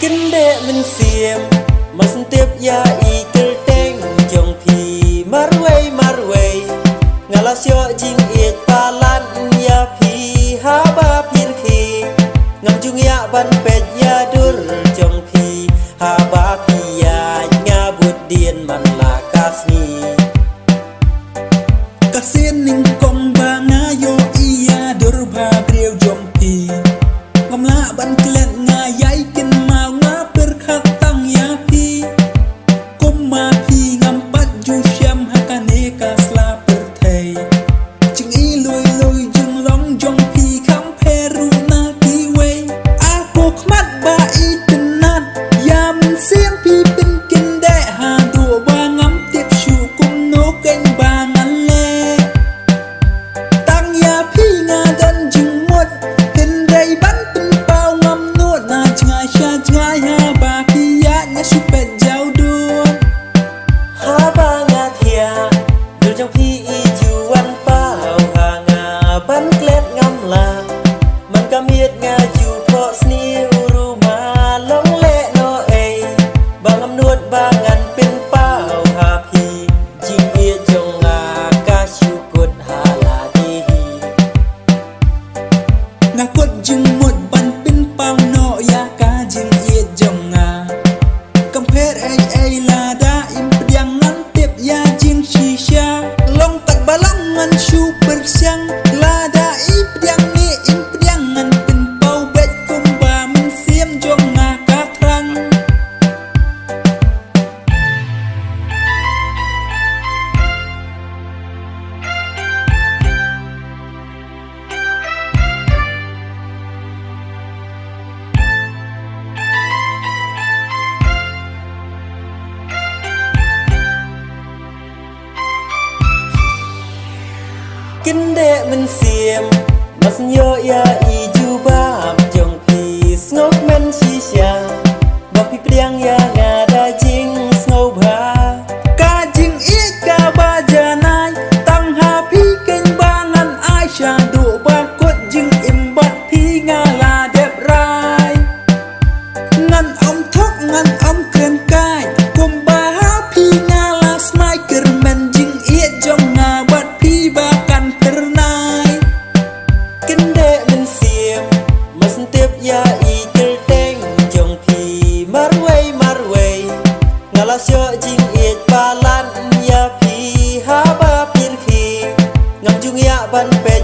Kende men siem mas tiap ya ikel teng jong pi marway ngala syo jing it palan ya pi haba pir khi ngam jung ya ban pet ya dur jong pi haba pi ya ngabut dien man la kasni kasin ning kong ba ngayo iya dur ba brieu jong pi ngam la ban klet ngayai kin mau nga perkhat tang ya pi kum ma pi ngam pat ju syam hakane kasla perthei ching i loi jung long jong pi kham peru na ki wei a po khmat ba i tenat yam siang pi pin kin de ha du ba ngam tiep shu kum no ken ba ngan le tang ya pi nga dan jung mot ken dai ban pin pau ngam no na chngai sha chngai ha ba pi ya nya shu pet jau du haba nga thia dur jong pi i ju wan pau ha nga ban klet ngam la man ka miet nga ju pho sni uru ma long le no ei ba ngam nuot ba ngan pin pau ha pi jing ie jong nga ka shu kut ha la di hi nga kot jung mot ban pin pau no ya ka jing ie jong nga compare ai la da im pdiang nan tip ya jing shisha long tak balang ngan shu per siang la da i pdiang ni im pdiang ngan pin pau bet kum ba min siem jong nga ka trang Kende men siem mas nyo ya i ju ba jong pi snok men chi sha ba pi priang ya nga da jing snow ba ka jing i ka ba janai tang ha pi ken ba ngan ai sha du ba kot jing im bat pi nga la dep rai ngan om thok ngan om kren kai kum ba ha pi nga la smai ker men jing i jong nga bat pi ba kan pernai Kende men siem mas tiap ya i kel teng jong pi marway ngala syo jing it palan ya pi haba pir khi ngam jung ya ban pe